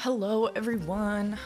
Hello everyone.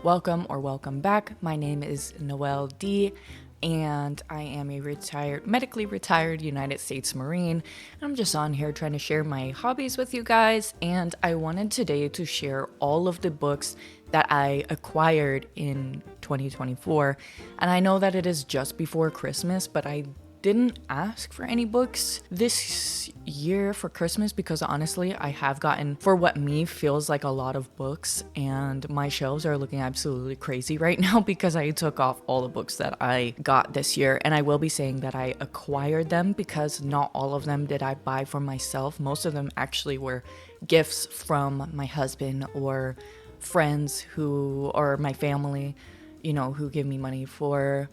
Welcome back. My name is Noelle D and I am a medically retired United States Marine. I'm just on here trying to share my hobbies with you guys, and I wanted today to share all of the books that I acquired in 2024. And I know that it is just before Christmas, but I didn't ask for any books this year for Christmas because honestly I have gotten, for what me feels like, a lot of books, and my shelves are looking absolutely crazy right now because I took off all the books that I got this year. And I will be saying that I acquired them because not all of them did I buy for myself. Most of them actually were gifts from my husband or friends or my family, who give me money for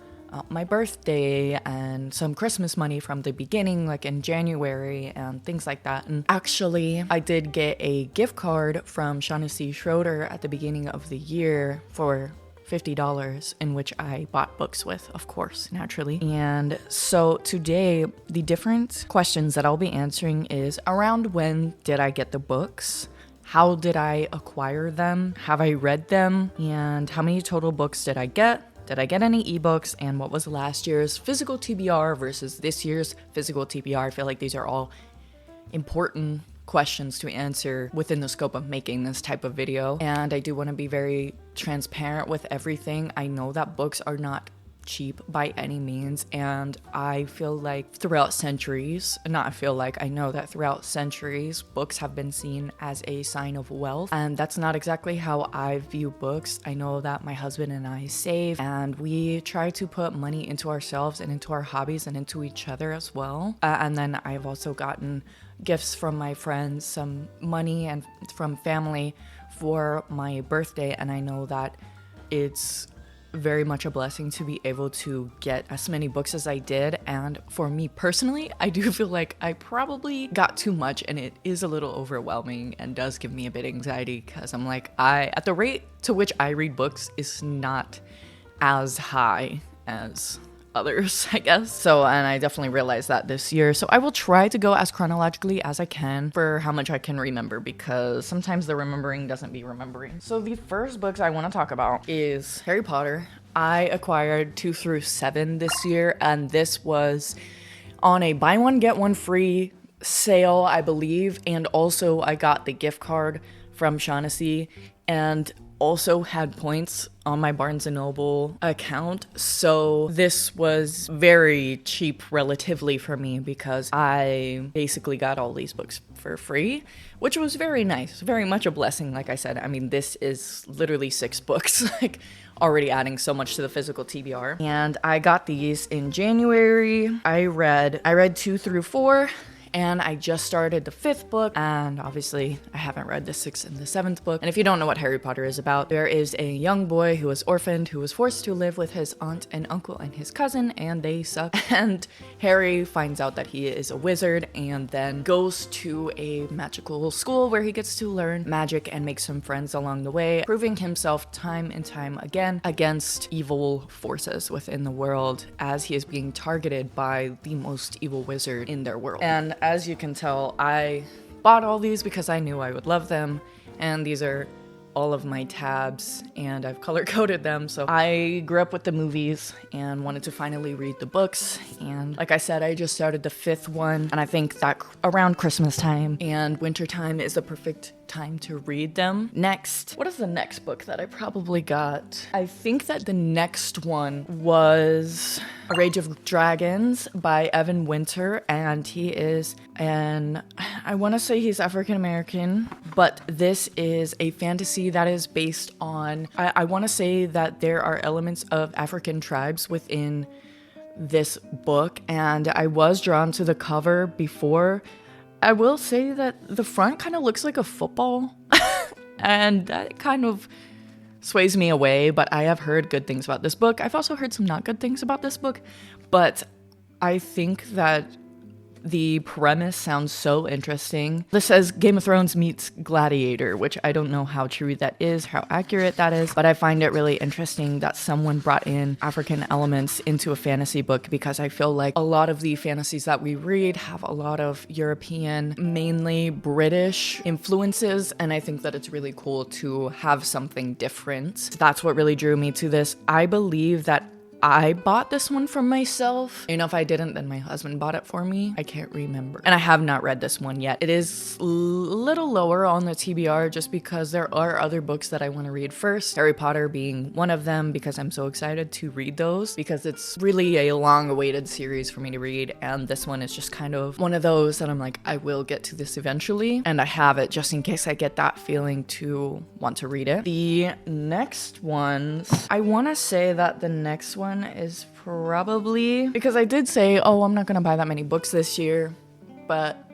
my birthday and some Christmas money from the beginning, like in January and things like that. And actually, I did get a gift card from Shaughnessy Schroeder at the beginning of the year for $50, in which I bought books with, of course, naturally. And so today, the different questions that I'll be answering is around when did I get the books? How did I acquire them? Have I read them? And how many total books did I get? Did I get any ebooks? And what was last year's physical TBR versus this year's physical TBR? I feel like these are all important questions to answer within the scope of making this type of video. And I do want to be very transparent with everything. I know that books are not cheap by any means, and I know that throughout centuries, books have been seen as a sign of wealth, and that's not exactly how I view books. I know that my husband and I save, and we try to put money into ourselves and into our hobbies and into each other as well. And then I've also gotten gifts from my friends, some money, and from family for my birthday, and I know that it's very much a blessing to be able to get as many books as I did. And for me personally, I do feel like I probably got too much, and it is a little overwhelming and does give me a bit of anxiety because I'm like, at the rate to which I read books is not as high as others, I guess. So, and I definitely realized that this year. So I will try to go as chronologically as I can for how much I can remember, because sometimes the remembering doesn't be remembering. So the first books I want to talk about is Harry Potter. I acquired 2 through 7 this year, and this was on a buy one get one free sale, I believe. And also I got the gift card from Shaughnessy and also had points on my Barnes & Noble account. So this was very cheap relatively for me because I basically got all these books for free, which was very nice, very much a blessing. Like I said, I mean, this is literally 6 books, like already adding so much to the physical TBR. And I got these in January. I read 2 through 4. And I just started the 5th book, and obviously I haven't read the 6th and the 7th book. And if you don't know what Harry Potter is about, there is a young boy who was orphaned, who was forced to live with his aunt and uncle and his cousin, and they suck. And Harry finds out that he is a wizard and then goes to a magical school where he gets to learn magic and make some friends along the way, proving himself time and time again against evil forces within the world as he is being targeted by the most evil wizard in their world. And as you can tell, I bought all these because I knew I would love them, and these are all of my tabs, and I've color-coded them. So I grew up with the movies and wanted to finally read the books, and like I said, I just started the 5th one, and I think that around Christmas time and winter time is the perfect time to read them. Next, what is the next book that I probably got? I think that the next one was A Rage of Dragons by Evan Winter, and he is I want to say he's African American, but this is a fantasy that is based on, I want to say that there are elements of African tribes within this book, and I was drawn to the cover before. I will say that the front kind of looks like a football, and that kind of sways me away, but I have heard good things about this book. I've also heard some not good things about this book, but I think that The premise sounds so interesting. This says Game of Thrones meets Gladiator, which I don't know how true that is, how accurate that is, but I find it really interesting that someone brought in African elements into a fantasy book, because I feel like a lot of the fantasies that we read have a lot of European, mainly British influences, and I think that it's really cool to have something different. That's what really drew me to this. I believe that I bought this one for myself. You know, if I didn't, then my husband bought it for me. I can't remember. And I have not read this one yet. It is a little lower on the TBR just because there are other books that I want to read first. Harry Potter being one of them, because I'm so excited to read those, because it's really a long-awaited series for me to read. And this one is just kind of one of those that I'm like, I will get to this eventually. And I have it just in case I get that feeling to want to read it. The next ones, I want to say that the next one is probably, because I did say, oh, I'm not gonna buy that many books this year, but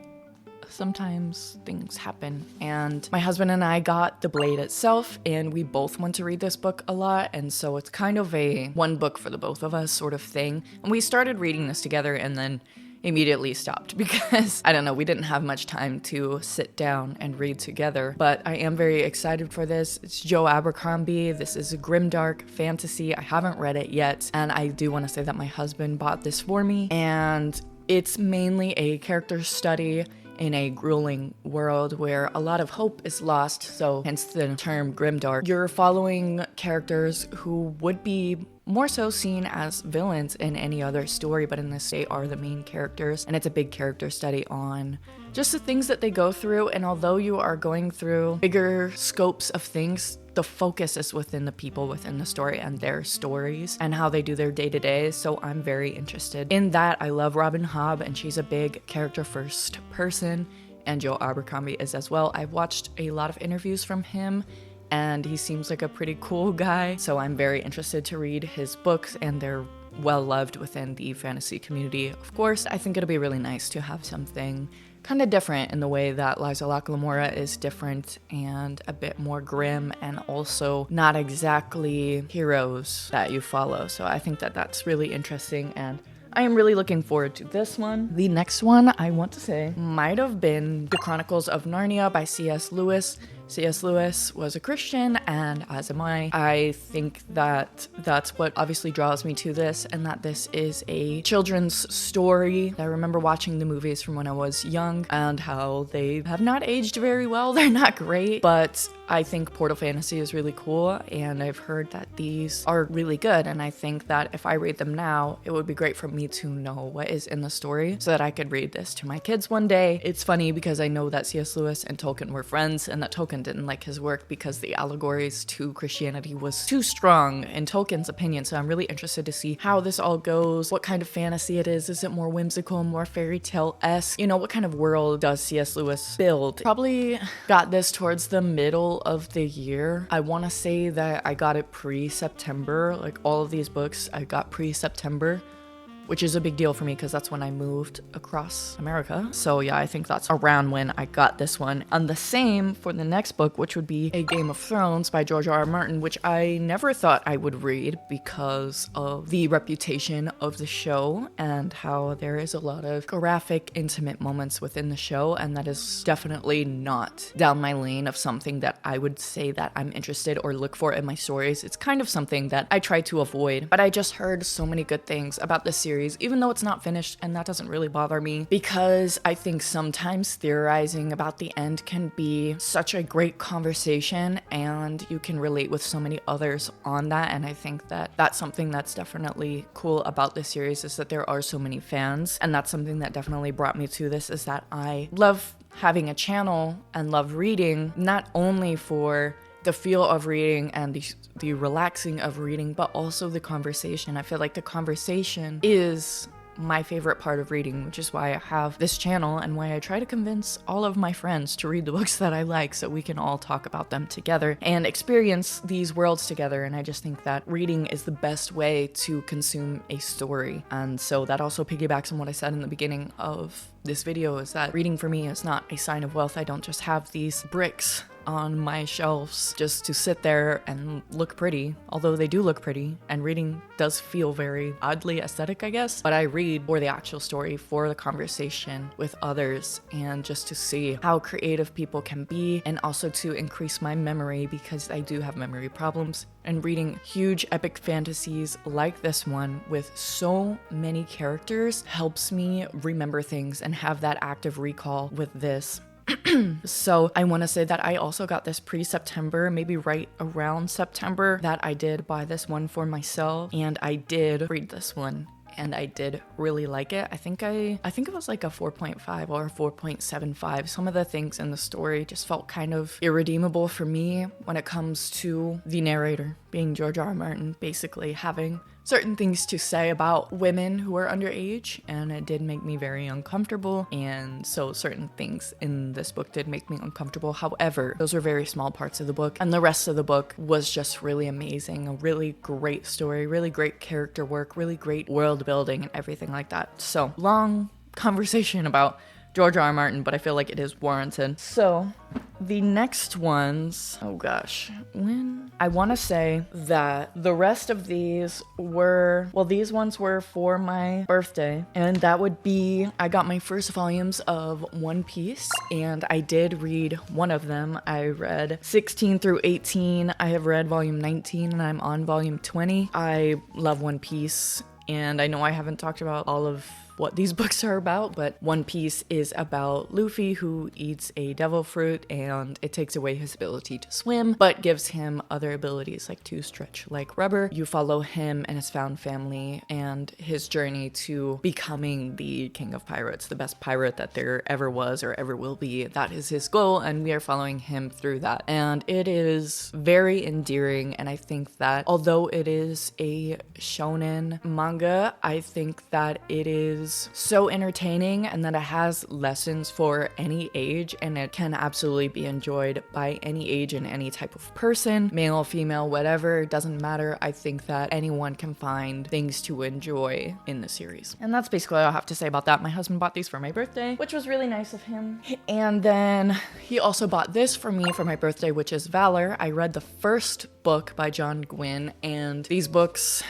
sometimes things happen, and my husband and I got The Blade itself, and we both want to read this book a lot, and so it's kind of a one book for the both of us sort of thing. And we started reading this together and then immediately stopped because, I don't know, we didn't have much time to sit down and read together. But I am very excited for this. It's Joe Abercrombie. This is a grimdark fantasy. I haven't read it yet, and I do want to say that my husband bought this for me, and it's mainly a character study in a grueling world where a lot of hope is lost, so hence the term grimdark. You're following characters who would be more so seen as villains in any other story, but in this they are the main characters, and it's a big character study on just the things that they go through. And although you are going through bigger scopes of things, the focus is within the people within the story and their stories and how they do their day-to-day. So I'm very interested in that. I love Robin Hobb, and she's a big character first person, and Joe Abercrombie is as well. I've watched a lot of interviews from him, and he seems like a pretty cool guy. So I'm very interested to read his books, and they're well loved within the fantasy community. Of course, I think it'll be really nice to have something kind of different in the way that Liza Laclamora is different and a bit more grim, and also not exactly heroes that you follow. So I think that that's really interesting, and I am really looking forward to this one. The next one I want to say might have been The Chronicles of Narnia by C.S. Lewis. C.S. Lewis was a Christian, and as am I. I think that that's what obviously draws me to this, and that this is a children's story. I remember watching the movies from when I was young, and how they have not aged very well. They're not great, but I think Portal Fantasy is really cool, and I've heard that these are really good, and I think that if I read them now, it would be great for me to know what is in the story so that I could read this to my kids one day. It's funny because I know that C.S. Lewis and Tolkien were friends, and that Tolkien didn't like his work because the allegories to Christianity was too strong in Tolkien's opinion. So I'm really interested to see how this all goes, what kind of fantasy it is. Is it more whimsical, more fairy tale-esque? You know, what kind of world does C.S. Lewis build? Probably got this towards the middle of the year. I want to say that I got it pre-September. Like all of these books I got pre-September, which is a big deal for me because that's when I moved across America. So yeah, I think that's around when I got this one. And the same for the next book, which would be A Game of Thrones by George R.R. Martin, which I never thought I would read because of the reputation of the show and how there is a lot of graphic, intimate moments within the show, and that is definitely not down my lane of something that I would say that I'm interested or look for in my stories. It's kind of something that I try to avoid, but I just heard so many good things about this series, even though it's not finished, and that doesn't really bother me because I think sometimes theorizing about the end can be such a great conversation and you can relate with so many others on that. And I think that that's something that's definitely cool about this series, is that there are so many fans, and that's something that definitely brought me to this, is that I love having a channel and love reading, not only for the feel of reading and the relaxing of reading, but also the conversation. I feel like the conversation is my favorite part of reading, which is why I have this channel and why I try to convince all of my friends to read the books that I like so we can all talk about them together and experience these worlds together. And I just think that reading is the best way to consume a story. And so that also piggybacks on what I said in the beginning of this video, is that reading for me is not a sign of wealth. I don't just have these bricks on my shelves just to sit there and look pretty, although they do look pretty, and reading does feel very oddly aesthetic, I guess. But I read for the actual story, for the conversation with others, and just to see how creative people can be, and also to increase my memory because I do have memory problems. And reading huge epic fantasies like this one with so many characters helps me remember things and have that active recall with this. So I want to say that I also got this pre-September, maybe right around September, that I did buy this one for myself, and I did read this one. And I did really like it. I think it was like a 4.5 or a 4.75. Some of the things in the story just felt kind of irredeemable for me when it comes to the narrator being George R. R. Martin, basically having certain things to say about women who are underage, and it did make me very uncomfortable, and so certain things in this book did make me uncomfortable. However, those were very small parts of the book, and the rest of the book was just really amazing. A really great story, really great character work, really great world building and everything like that. So, long conversation about George R. R. Martin, but I feel like it is warranted. So, the next ones, oh gosh, I want to say that the rest of these were, well, these ones were for my birthday, and that would be, I got my first volumes of One Piece, and I did read one of them. I read 16 through 18. I have read volume 19, and I'm on volume 20. I love One Piece, and I know I haven't talked about all of what these books are about, but One Piece is about Luffy who eats a devil fruit and it takes away his ability to swim, but gives him other abilities like to stretch like rubber. You follow him and his found family and his journey to becoming the king of pirates, the best pirate that there ever was or ever will be. That is his goal, and we are following him through that. And it is very endearing, and I think that although it is a shonen manga, I think that it is so entertaining and that it has lessons for any age, and it can absolutely be enjoyed by any age and any type of person, male, female, whatever, it doesn't matter. I think that anyone can find things to enjoy in the series. And that's basically all I have to say about that. My husband bought these for my birthday, which was really nice of him. And then he also bought this for me for my birthday, which is Valor. I read the first book by John Gwynne, and these books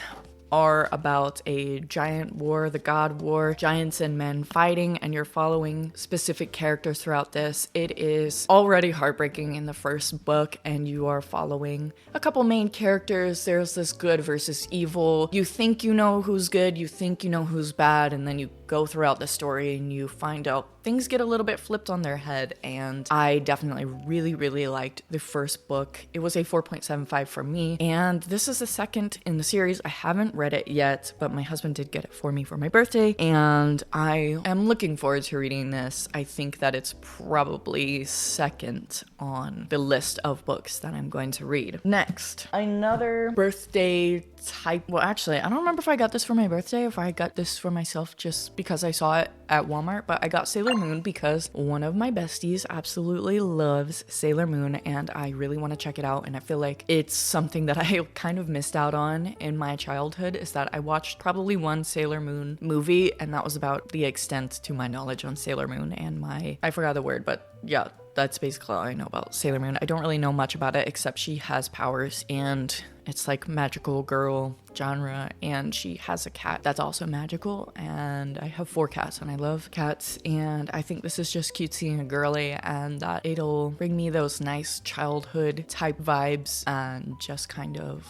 are about a giant war, the God War, giants and men fighting, and you're following specific characters throughout this. It is already heartbreaking in the first book, and you are following a couple main characters. There's this good versus evil. You think you know who's good, you think you know who's bad, and then you go throughout the story and you find out things get a little bit flipped on their head. And I definitely really liked the first book. It was a 4.75 for me, and this is the second in the series. I haven't read it yet, but my husband did get it for me for my birthday, and I am looking forward to reading this. I think that it's probably second on the list of books that I'm going to read. Next, another birthday type, well, actually, I don't remember if I got this for my birthday or if I got this for myself just because I saw it at Walmart, but I got Sailor Moon because one of my besties absolutely loves Sailor Moon, and I really want to check it out. And I feel like it's something that I kind of missed out on in my childhood, is that I watched probably one Sailor Moon movie, and that was about the extent to my knowledge on Sailor Moon, and I forgot the word, but yeah, that's basically all I know about Sailor Moon. I don't really know much about it except she has powers, and it's like magical girl genre, and she has a cat that's also magical, and I have 4 cats and I love cats, and I think this is just cutesy and girly, and that it'll bring me those nice childhood type vibes and just kind of,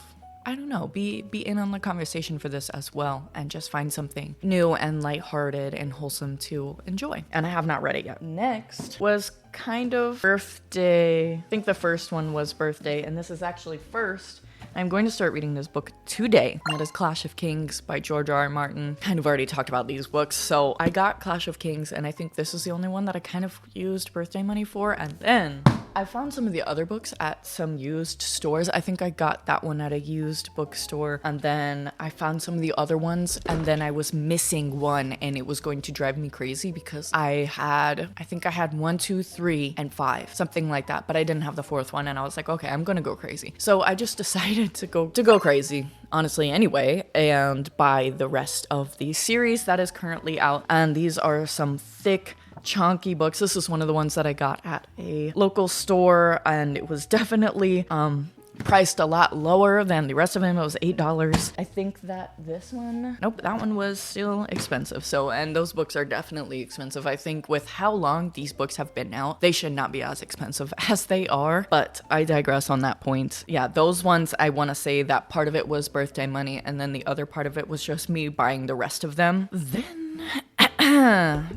I don't know, be in on the conversation for this as well, and just find something new and lighthearted and wholesome to enjoy. And I have not read it yet. Next was kind of birthday. I think the first one was birthday, and this is actually first. I'm going to start reading this book today. That is Clash of Kings by George R. R. Martin. Kind of already talked about these books, so I got Clash of Kings, and I think this is the only one that I kind of used birthday money for. And then I found some of the other books at some used stores. I think I got that one at a used bookstore, and then I found some of the other ones, and then I was missing one, and it was going to drive me crazy because I think I had 1, 2, 3, and 5, something like that, but I didn't have the 4th one, and I was like, okay, I'm gonna go crazy. So I just decided to go crazy, honestly, anyway, and buy the rest of the series that is currently out. And these are some thick chunky books. This is one of the ones that I got at a local store, and it was definitely priced a lot lower than the rest of them. It was $8. I think that this one, nope, that one was still expensive. So, and those books are definitely expensive. I think with how long these books have been out, they should not be as expensive as they are, but I digress on that point. Yeah, those ones, I want to say that part of it was birthday money, and then the other part of it was just me buying the rest of them.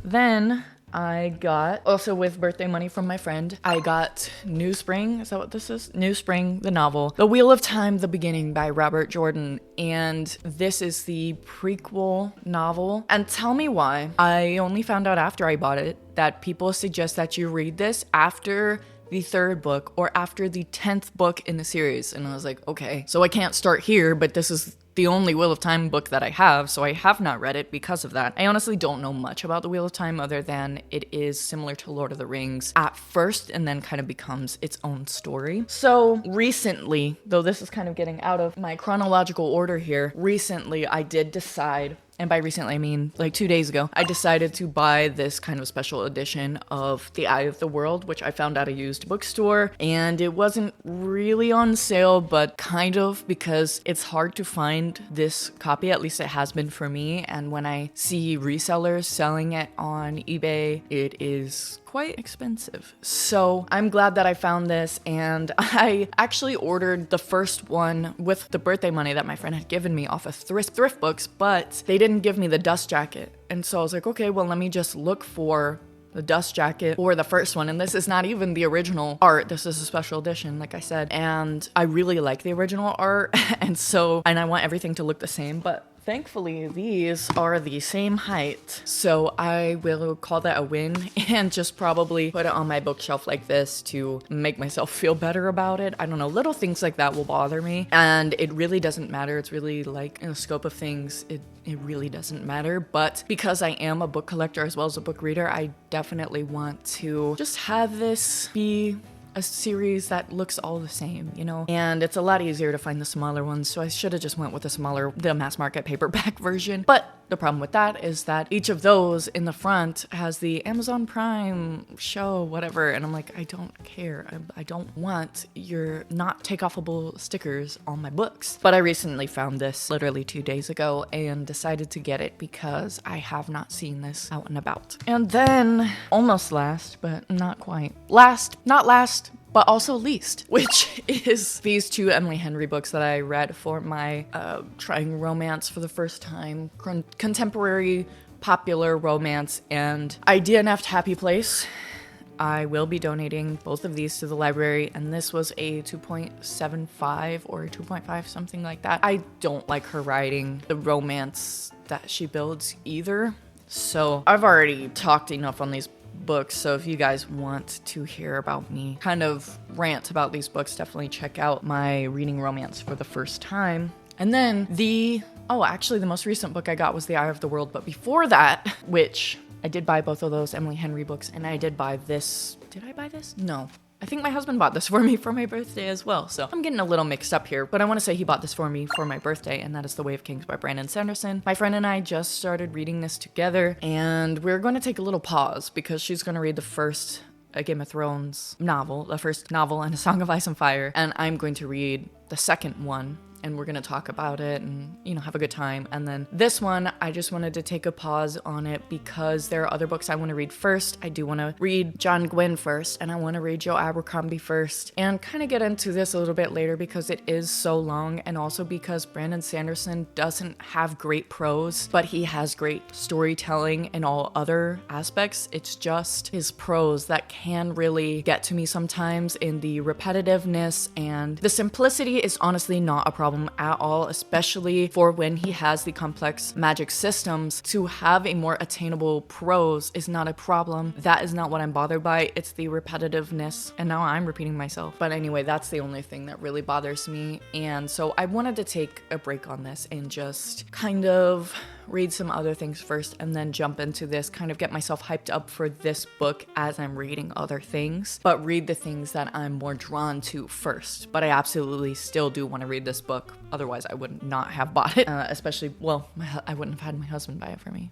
Then I got, also with birthday money from my friend, I got New Spring. Is that what this is? New Spring, the novel. The Wheel of Time, The Beginning by Robert Jordan. And this is the prequel novel. And tell me why. I only found out after I bought it that people suggest that you read this after the third book or after the 10th book in the series. And I was like, okay, so I can't start here, but this is the only Wheel of Time book that I have, so I have not read it because of that. I honestly don't know much about the Wheel of Time other than it is similar to Lord of the Rings at first and then kind of becomes its own story. So recently, though this is kind of getting out of my chronological order here, recently I did decide, and by recently, I mean like 2 days ago, I decided to buy this kind of special edition of The Eye of the World, which I found at a used bookstore. And it wasn't really on sale, but kind of, because it's hard to find this copy. At least it has been for me. And when I see resellers selling it on eBay, it is quite expensive. So I'm glad that I found this, and I actually ordered the first one with the birthday money that my friend had given me off of thrift books, but they didn't give me the dust jacket. And so I was like, okay, well, let me just look for the dust jacket for the first one. And this is not even the original art. This is a special edition, like I said. And I really like the original art. and I want everything to look the same, but thankfully, these are the same height, so I will call that a win and just probably put it on my bookshelf like this to make myself feel better about it. I don't know, little things like that will bother me, and it really doesn't matter. It's really like in the scope of things, it really doesn't matter, but because I am a book collector as well as a book reader, I definitely want to just have this be a series that looks all the same, you know? And it's a lot easier to find the smaller ones, so I should have just went with the mass market paperback version. But the problem with that is that each of those in the front has the Amazon Prime show, whatever, and I'm like, I don't care. I don't want your not take-offable stickers on my books. But I recently found this literally 2 days ago and decided to get it because I have not seen this out and about. And then, almost last, but not quite. Not last, but also least, which is these two Emily Henry books that I read for my trying romance for the first time, contemporary popular romance, and I DNF'd Happy Place. I will be donating both of these to the library, and this was a 2.75 or 2.5, something like that. I don't like her writing, the romance that she builds either, so I've already talked enough on these books, so if you guys want to hear about me kind of rant about these books, definitely check out my reading romance for the first time. And then the most recent book I got was The Eye of the World, but before that, which I did buy both of those Emily Henry books, and I did buy this. Did I buy this? No. I think my husband bought this for me for my birthday as well, so I'm getting a little mixed up here, but I want to say he bought this for me for my birthday, and that is The Way of Kings by Brandon Sanderson. My friend and I just started reading this together, and we're going to take a little pause because she's going to read the first Game of Thrones novel, the first novel and A Song of Ice and Fire, and I'm going to read the second one, and we're gonna talk about it and, you know, have a good time. And then this one, I just wanted to take a pause on it because there are other books I want to read first. I do want to read John Gwynne first, and I want to read Joe Abercrombie first, and kind of get into this a little bit later because it is so long, and also because Brandon Sanderson doesn't have great prose, but he has great storytelling in all other aspects. It's just his prose that can really get to me sometimes in the repetitiveness, and the simplicity is honestly not a problem at all, especially for when he has the complex magic systems. To have a more attainable prose is not a problem. That is not what I'm bothered by. It's the repetitiveness, and now I'm repeating myself. But anyway, that's the only thing that really bothers me, and so I wanted to take a break on this and just kind of read some other things first and then jump into this, kind of get myself hyped up for this book as I'm reading other things, but read the things that I'm more drawn to first. But I absolutely still do want to read this book, otherwise I would not have bought it, especially, well, I wouldn't have had my husband buy it for me,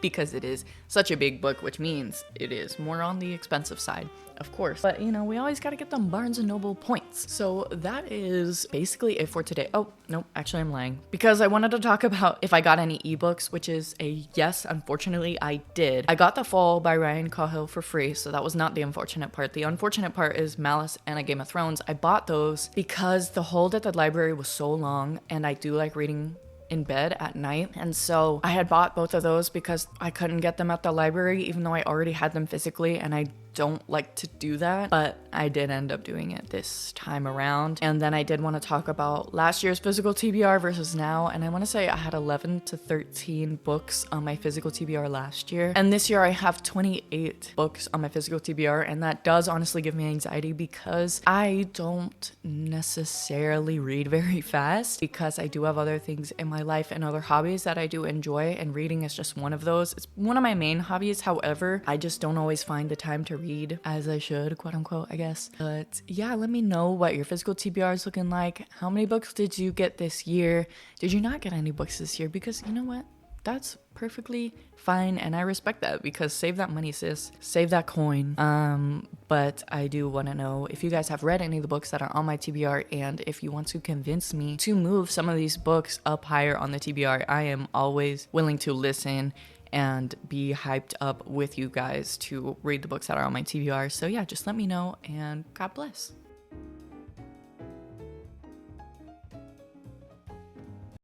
because it is such a big book, which means it is more on the expensive side, of course. But you know, we always got to get them Barnes & Noble points. So that is basically it for today. Oh, no, actually I'm lying, because I wanted to talk about if I got any ebooks, which is a yes. Unfortunately, I did. I got The Fall by Ryan Cahill for free, so that was not the unfortunate part. The unfortunate part is Malice and A Game of Thrones. I bought those because the hold at the library was so long, and I do like reading in bed at night, and so I had bought both of those because I couldn't get them at the library, even though I already had them physically, and I don't like to do that, but I did end up doing it this time around. And then I did want to talk about last year's physical TBR versus now, and I want to say I had 11 to 13 books on my physical TBR last year, and this year I have 28 books on my physical TBR, and that does honestly give me anxiety because I don't necessarily read very fast because I do have other things in my life and other hobbies that I do enjoy, and reading is just one of those. It's one of my main hobbies. However, I just don't always find the time to read as I should, quote unquote, I guess. But yeah, let me know what your physical TBR is looking like. How many books did you get this year? Did you not get any books this year? Because you know what? That's perfectly fine, and I respect that, because save that money, sis. Save that coin. But I do want to know if you guys have read any of the books that are on my TBR, and if you want to convince me to move some of these books up higher on the TBR. I am always willing to listen and be hyped up with you guys to read the books that are on my TBR. So yeah, just let me know, and God bless.